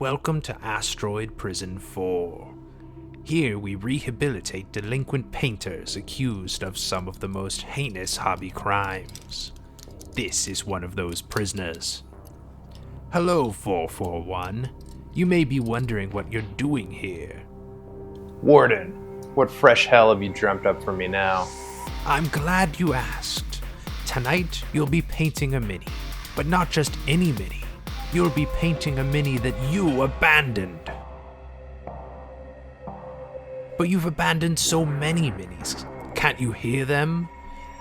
Welcome to Asteroid Prison 4. Here we rehabilitate delinquent painters accused of some of the most heinous hobby crimes. This is one of those prisoners. Hello, 441. You may be wondering what you're doing here. Warden, what fresh hell have you dreamt up for me now? I'm glad you asked. Tonight, you'll be painting a mini, but not just any mini. You'll be painting a mini that you abandoned. But you've abandoned so many minis. Can't you hear them?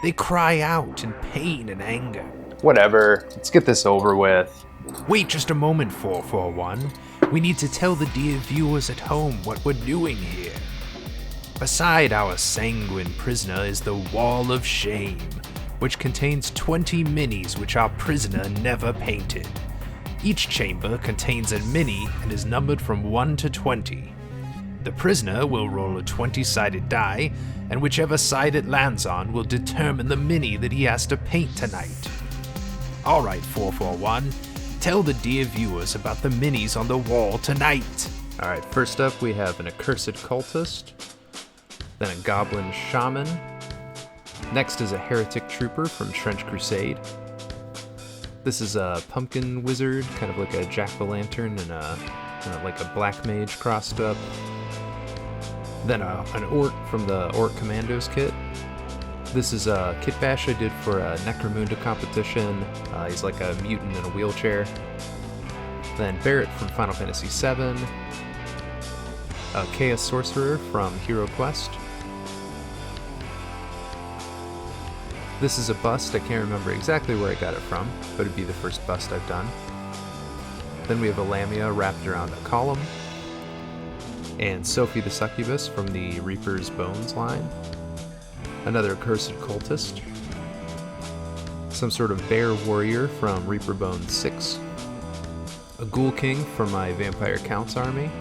They cry out in pain and anger. Whatever, let's get this over with. Wait just a moment, 441. We need to tell the dear viewers at home what we're doing here. Beside our sanguine prisoner is the Wall of Shame, which contains 20 minis which our prisoner never painted. Each chamber contains a mini and is numbered from 1 to 20. The prisoner will roll a 20-sided die, and whichever side it lands on will determine the mini that he has to paint tonight. Alright, 441, tell the dear viewers about the minis on the wall tonight. Alright, first up we have an accursed cultist, then a goblin shaman. Next is a heretic trooper from Trench Crusade. This is a pumpkin wizard, kind of like a jack-o'-lantern and like a black mage crossed up. Then an orc from the Orc Commandos kit. This is a kit bash I did for a Necromunda competition. He's like a mutant in a wheelchair. Then Barrett from Final Fantasy VII. A Chaos Sorcerer from Hero Quest. This is a bust, I can't remember exactly where I got it from, but it'd be the first bust I've done. Then we have a Lamia wrapped around a column. And Sophie the Succubus from the Reaper's Bones line. Another accursed cultist. Some sort of bear warrior from Reaper Bones 6. A Ghoul King from my Vampire Counts army.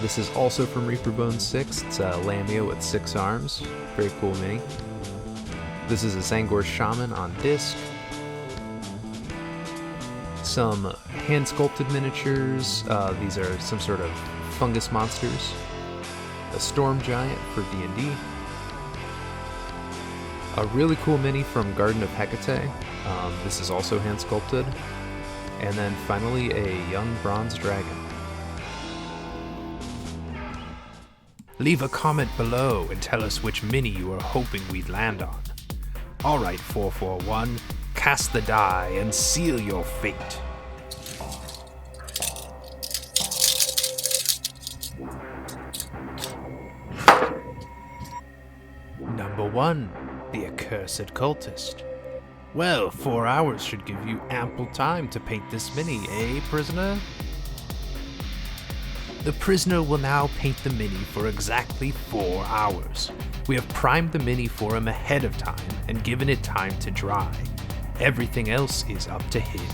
This is also from Reaper Bones 6. It's a Lamia with 6 arms. Very cool mini. This is a Zangor Shaman on disc. Some hand-sculpted miniatures. These are some sort of fungus monsters. A Storm Giant for D&D. A really cool mini from Garden of Hecate. This is also hand-sculpted. And then finally a young bronze dragon. Leave a comment below and tell us which mini you are hoping we'd land on. Alright, 441, cast the die and seal your fate. Number 1, the accursed cultist. Well, 4 hours should give you ample time to paint this mini, eh, prisoner? The prisoner will now paint the mini for exactly 4 hours. We have primed the mini for him ahead of time and given it time to dry. Everything else is up to him.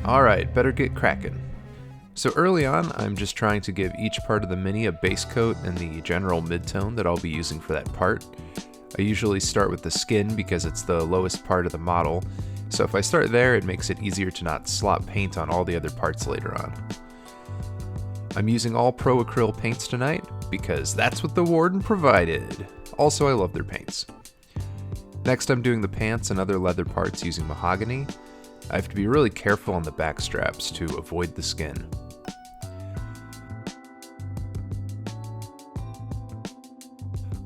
Alright, better get cracking. So early on, I'm just trying to give each part of the mini a base coat and the general midtone that I'll be using for that part. I usually start with the skin because it's the lowest part of the model, so if I start there, it makes it easier to not slop paint on all the other parts later on. I'm using all Pro Acryl paints tonight, because that's what the Warden provided. Also, I love their paints. Next, I'm doing the pants and other leather parts using mahogany. I have to be really careful on the back straps to avoid the skin.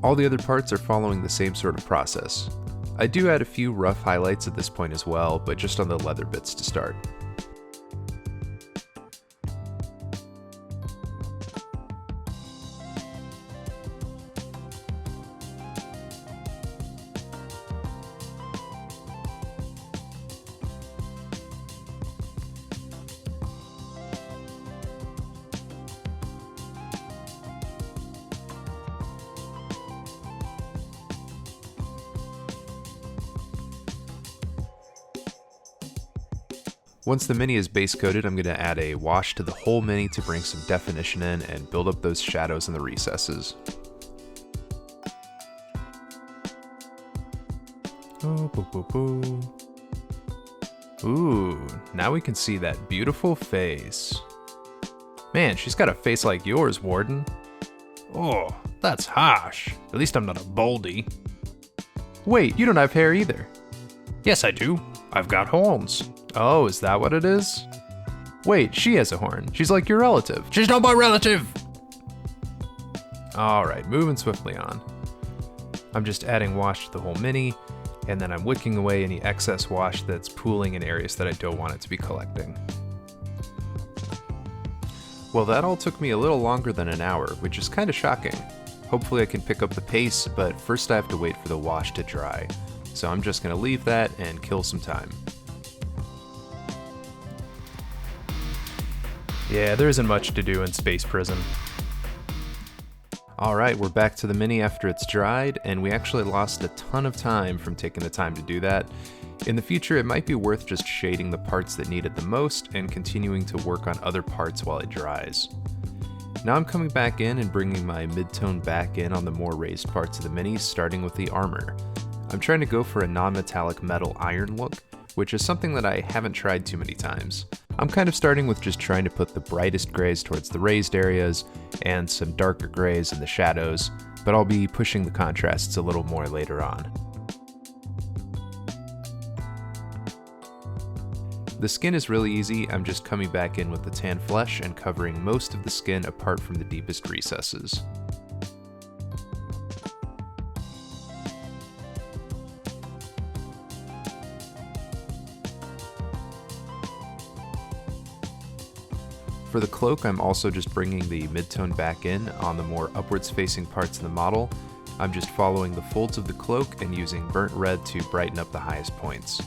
All the other parts are following the same sort of process. I do add a few rough highlights at this point as well, but just on the leather bits to start. Once the mini is base coated, I'm going to add a wash to the whole mini to bring some definition in and build up those shadows in the recesses. Oh, boo, boo, boo. Ooh, now we can see that beautiful face. Man, she's got a face like yours, Warden. Oh, that's harsh. At least I'm not a baldy. Wait, you don't have hair either. Yes, I do. I've got horns. Oh, is that what it is? Wait, she has a horn. She's like your relative. She's not my relative! Alright, moving swiftly on. I'm just adding wash to the whole mini, and then I'm wicking away any excess wash that's pooling in areas that I don't want it to be collecting. Well, that all took me a little longer than an hour, which is kind of shocking. Hopefully I can pick up the pace, but first I have to wait for the wash to dry. So I'm just going to leave that and kill some time. Yeah, there isn't much to do in Space Prison. Alright, we're back to the mini after it's dried, and we actually lost a ton of time from taking the time to do that. In the future, it might be worth just shading the parts that need it the most and continuing to work on other parts while it dries. Now I'm coming back in and bringing my mid-tone back in on the more raised parts of the mini, starting with the armor. I'm trying to go for a non-metallic metal iron look, which is something that I haven't tried too many times. I'm kind of starting with just trying to put the brightest grays towards the raised areas and some darker grays in the shadows, but I'll be pushing the contrasts a little more later on. The skin is really easy. I'm just coming back in with the tan flesh and covering most of the skin apart from the deepest recesses. For the cloak, I'm also just bringing the mid-tone back in on the more upwards facing parts of the model. I'm just following the folds of the cloak and using burnt red to brighten up the highest points.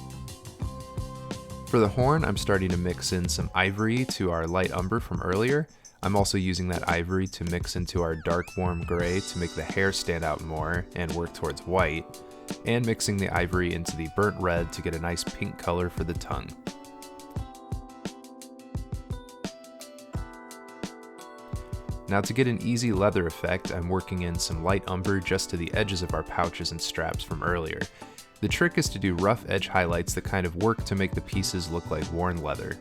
For the horn, I'm starting to mix in some ivory to our light umber from earlier. I'm also using that ivory to mix into our dark warm gray to make the hair stand out more and work towards white, and mixing the ivory into the burnt red to get a nice pink color for the tongue. Now to get an easy leather effect, I'm working in some light umber just to the edges of our pouches and straps from earlier. The trick is to do rough edge highlights that kind of work to make the pieces look like worn leather.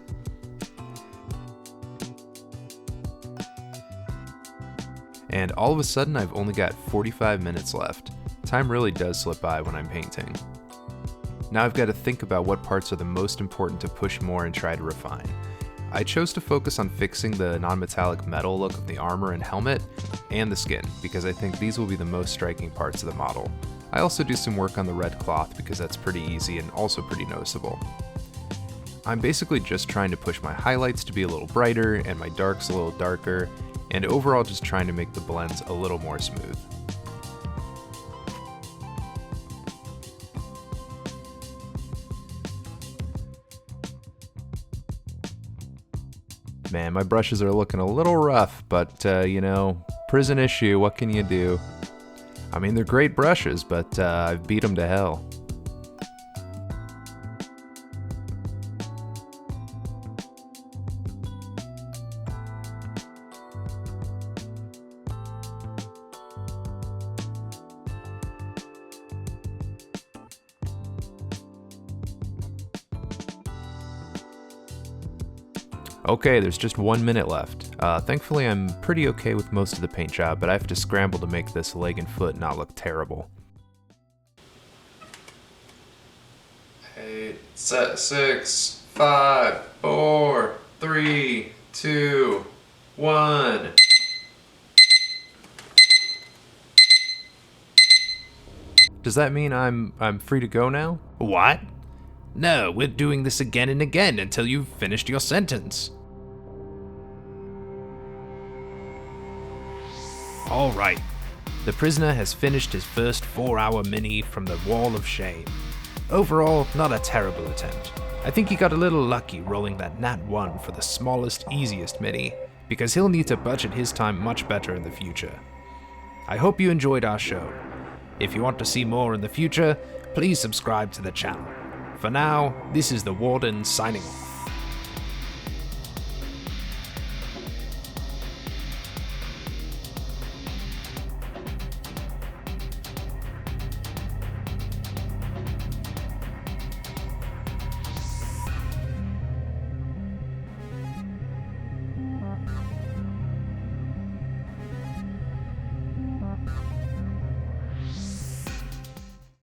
And all of a sudden I've only got 45 minutes left. Time really does slip by when I'm painting. Now I've got to think about what parts are the most important to push more and try to refine. I chose to focus on fixing the non-metallic metal look of the armor and helmet, and the skin, because I think these will be the most striking parts of the model. I also do some work on the red cloth because that's pretty easy and also pretty noticeable. I'm basically just trying to push my highlights to be a little brighter and my darks a little darker, and overall just trying to make the blends a little more smooth. Man, my brushes are looking a little rough, but you know, prison issue, what can you do? I mean, they're great brushes, but I've beat them to hell. Okay, there's just 1 minute left. Thankfully, I'm pretty okay with most of the paint job, but I have to scramble to make this leg and foot not look terrible. 8, 6, 5, 4, 3, 2, 1. Does that mean I'm free to go now? What? No, we're doing this again and again until you've finished your sentence. Alright, the prisoner has finished his first 4-hour mini from the Wall of Shame. Overall, not a terrible attempt. I think he got a little lucky rolling that Nat 1 for the smallest, easiest mini, because he'll need to budget his time much better in the future. I hope you enjoyed our show. If you want to see more in the future, please subscribe to the channel. For now, this is the Warden signing off.